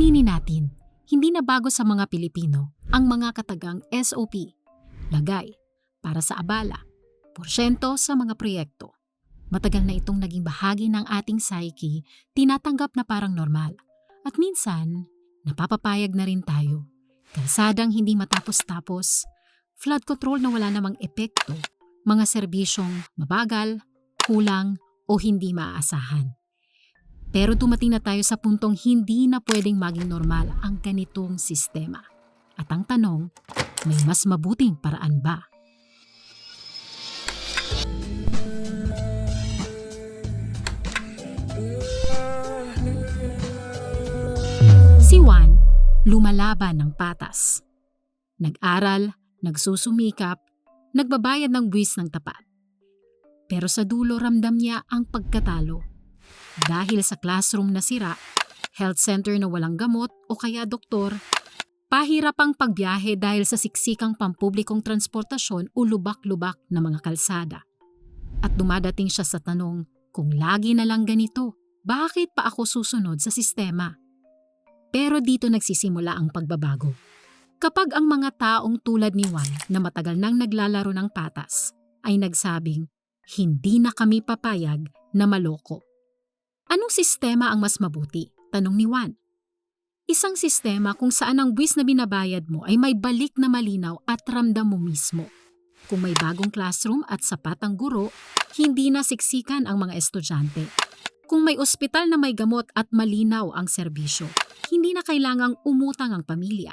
Aminin natin, hindi na bago sa mga Pilipino ang mga katagang SOP, lagay, para sa abala, porsyento sa mga proyekto. Matagal na itong naging bahagi ng ating psyche, tinatanggap na parang normal. At minsan, napapapayag na rin tayo. Kalsadang hindi matapos-tapos, flood control na wala namang epekto, mga serbisyong mabagal, kulang o hindi maaasahan. Pero dumating na tayo sa puntong hindi na pwedeng maging normal ang ganitong sistema. At ang tanong, may mas mabuting paraan ba? Si Juan, lumalaban ng patas. Nag-aral, nagsusumikap, nagbabayad ng buwis ng tapat. Pero sa dulo ramdam niya ang pagkatalo. Dahil sa classroom na sira, health center na walang gamot o kaya doktor, pahirap ang pagbiyahe dahil sa siksikang pampublikong transportasyon o lubak-lubak na mga kalsada. At dumadating siya sa tanong, kung lagi na lang ganito, bakit pa ako susunod sa sistema? Pero dito nagsisimula ang pagbabago. Kapag ang mga taong tulad ni Juan na matagal nang naglalaro ng patas ay nagsabing, hindi na kami papayag na maloko. Anong sistema ang mas mabuti? Tanong ni Juan. Isang sistema kung saan ang buwis na binabayad mo ay may balik na malinaw at ramdam mo mismo. Kung may bagong classroom at sapat ang guro, hindi na siksikan ang mga estudyante. Kung may ospital na may gamot at malinaw ang serbisyo, hindi na kailangang umutang ang pamilya.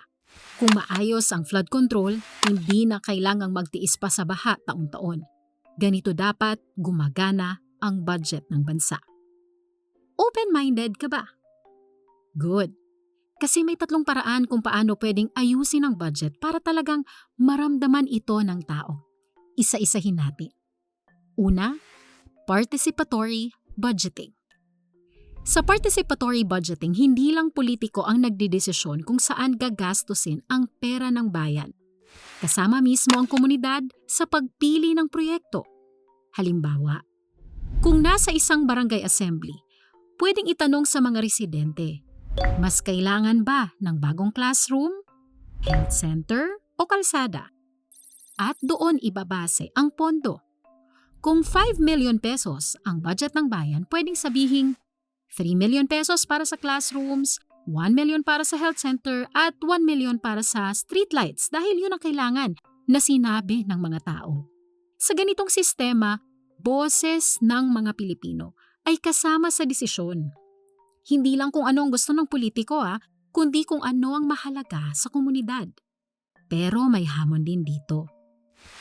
Kung maayos ang flood control, hindi na kailangang magtiis pa sa baha taon-taon. Ganito dapat gumagana ang budget ng bansa. Open-minded ka ba? Good. Kasi may tatlong paraan kung paano pwedeng ayusin ang budget para talagang maramdaman ito ng tao. Isa-isahin natin. Una, participatory budgeting. Sa participatory budgeting, hindi lang politiko ang nagdedesisyon kung saan gagastusin ang pera ng bayan. Kasama mismo ang komunidad sa pagpili ng proyekto. Halimbawa, kung nasa isang barangay assembly, pwedeng itanong sa mga residente, mas kailangan ba ng bagong classroom, health center o kalsada? At doon ibabase ang pondo. Kung 5 million pesos ang budget ng bayan, pwedeng sabihing 3 million pesos para sa classrooms, 1 million para sa health center at 1 million para sa streetlights dahil yun ang kailangan na sinabi ng mga tao. Sa ganitong sistema, boses ng mga Pilipino ay kasama sa desisyon. Hindi lang kung ano ang gusto ng politiko kundi kung ano ang mahalaga sa komunidad. Pero may hamon din dito.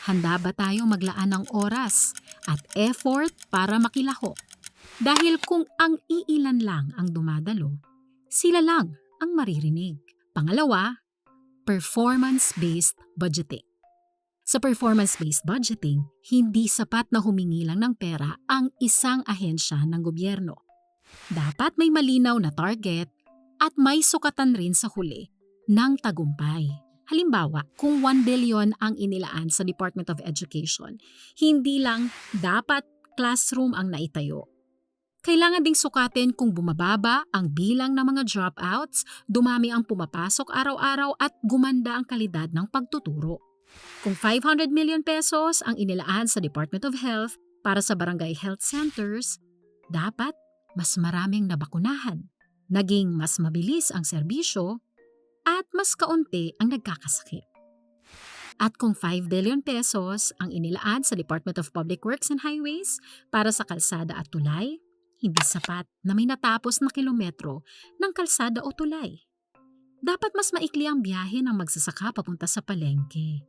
Handa ba tayo maglaan ng oras at effort para makilaho? Dahil kung ang iilan lang ang dumadalo, sila lang ang maririnig. Pangalawa, performance-based budgeting. Sa performance-based budgeting, hindi sapat na humingi lang ng pera ang isang ahensya ng gobyerno. Dapat may malinaw na target at may sukatan rin sa huli ng tagumpay. Halimbawa, kung 1 billion ang inilaan sa Department of Education, hindi lang dapat classroom ang naitayo. Kailangan ding sukatin kung bumababa ang bilang ng mga dropouts, dumami ang pumapasok araw-araw at gumanda ang kalidad ng pagtuturo. Kung 500 million pesos ang inilaan sa Department of Health para sa barangay health centers, dapat mas maraming nabakunahan, naging mas mabilis ang serbisyo, at mas kaunti ang nagkakasakit. At kung 5 billion pesos ang inilaan sa Department of Public Works and Highways para sa kalsada at tulay, hindi sapat na may natapos na kilometro ng kalsada o tulay. Dapat mas maikli ang biyahe ng magsasaka papunta sa palengke.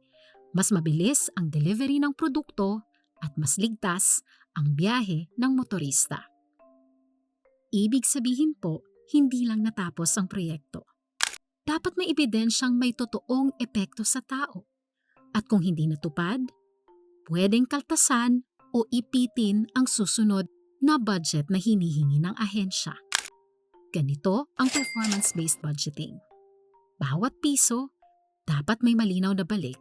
Mas mabilis ang delivery ng produkto at mas ligtas ang biyahe ng motorista. Ibig sabihin po, hindi lang natapos ang proyekto. Dapat may ebidensyang may totoong epekto sa tao. At kung hindi natupad, pwedeng kaltasan o ipitin ang susunod na budget na hinihingi ng ahensya. Ganito ang performance-based budgeting. Bawat piso, dapat may malinaw na balik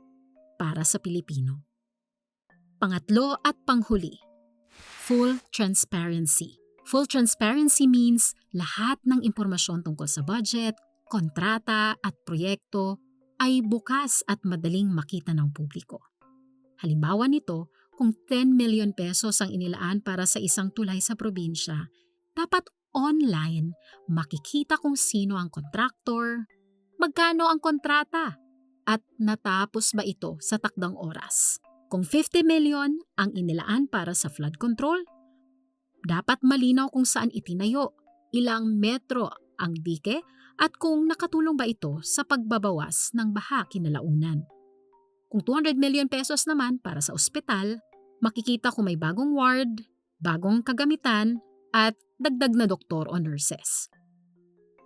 para sa Pilipino. Pangatlo at panghuli, full transparency. Full transparency means lahat ng impormasyon tungkol sa budget, kontrata at proyekto ay bukas at madaling makita ng publiko. Halimbawa nito, kung 10 million pesos ang inilaan para sa isang tulay sa probinsya, dapat online makikita kung sino ang kontraktor, magkano ang kontrata, at natapos ba ito sa takdang oras. Kung 50 million ang inilaan para sa flood control, dapat malinaw kung saan itinayo, ilang metro ang dike, at kung nakatulong ba ito sa pagbabawas ng baha kinalaunan. Kung 200 million pesos naman para sa ospital, makikita kung may bagong ward, bagong kagamitan, at dagdag na doktor o nurses.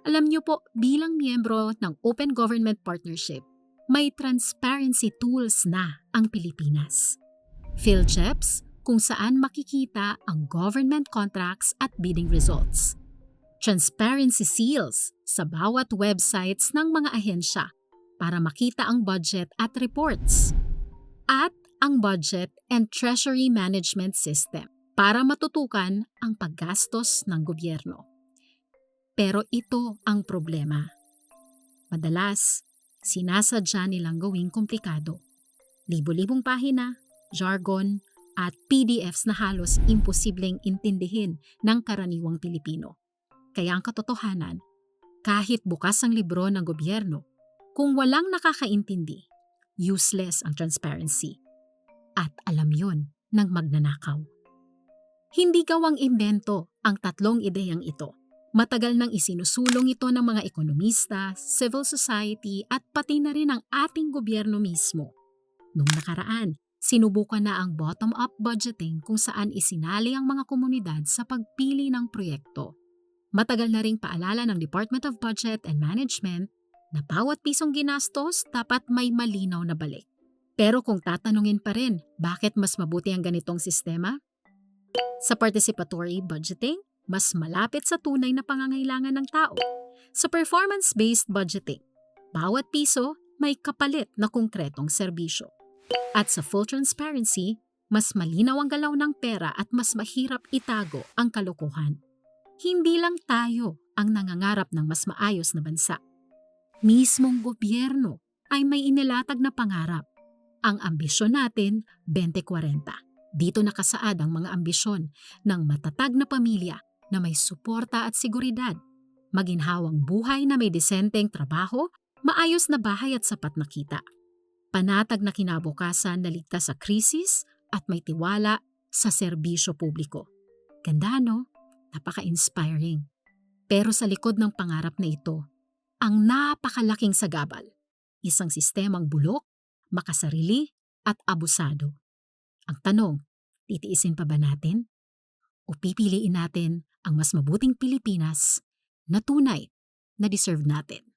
Alam niyo po, bilang miyembro ng Open Government Partnership, may transparency tools na ang Pilipinas. PhilCheps, kung saan makikita ang government contracts at bidding results. Transparency seals sa bawat websites ng mga ahensya para makita ang budget at reports. At ang budget and treasury management system para matutukan ang paggastos ng gobyerno. Pero ito ang problema. Madalas, sinasadya nilang gawing komplikado. Libo-libong pahina, jargon, at PDFs na halos imposibleng intindihin ng karaniwang Pilipino. Kaya ang katotohanan, kahit bukas ang libro ng gobyerno, kung walang nakakaintindi, useless ang transparency. At alam yon ng magnanakaw. Hindi gawang imbento ang tatlong ideyang ito. Matagal nang isinusulong ito ng mga ekonomista, civil society at pati na rin ang ating gobyerno mismo. Nung nakaraan, sinubukan na ang bottom-up budgeting kung saan isinali ang mga komunidad sa pagpili ng proyekto. Matagal na ring paalala ng Department of Budget and Management na bawat pisong ginastos dapat may malinaw na balik. Pero kung tatanungin pa rin, bakit mas mabuti ang ganitong sistema? Sa participatory budgeting, mas malapit sa tunay na pangangailangan ng tao. Sa performance-based budgeting, bawat piso may kapalit na konkretong serbisyo. At sa full transparency, mas malinaw ang galaw ng pera at mas mahirap itago ang kalokohan. Hindi lang tayo ang nangangarap ng mas maayos na bansa. Mismong gobyerno ay may inilatag na pangarap. Ang ambisyon natin, 2040. Dito nakasaad ang mga ambisyon ng matatag na pamilya na may suporta at seguridad, maginhawang buhay na may disenteng trabaho, maayos na bahay at sapat na kita, panatag na kinabukasan na ligtas sa krisis at may tiwala sa serbisyo publiko. Ganda, no? Napaka-inspiring. Pero sa likod ng pangarap na ito, ang napakalaking sagabal, isang sistemang bulok, makasarili at abusado. Ang tanong, titiisin pa ba natin? O pipiliin natin ang mas mabuting Pilipinas na tunay na deserve natin?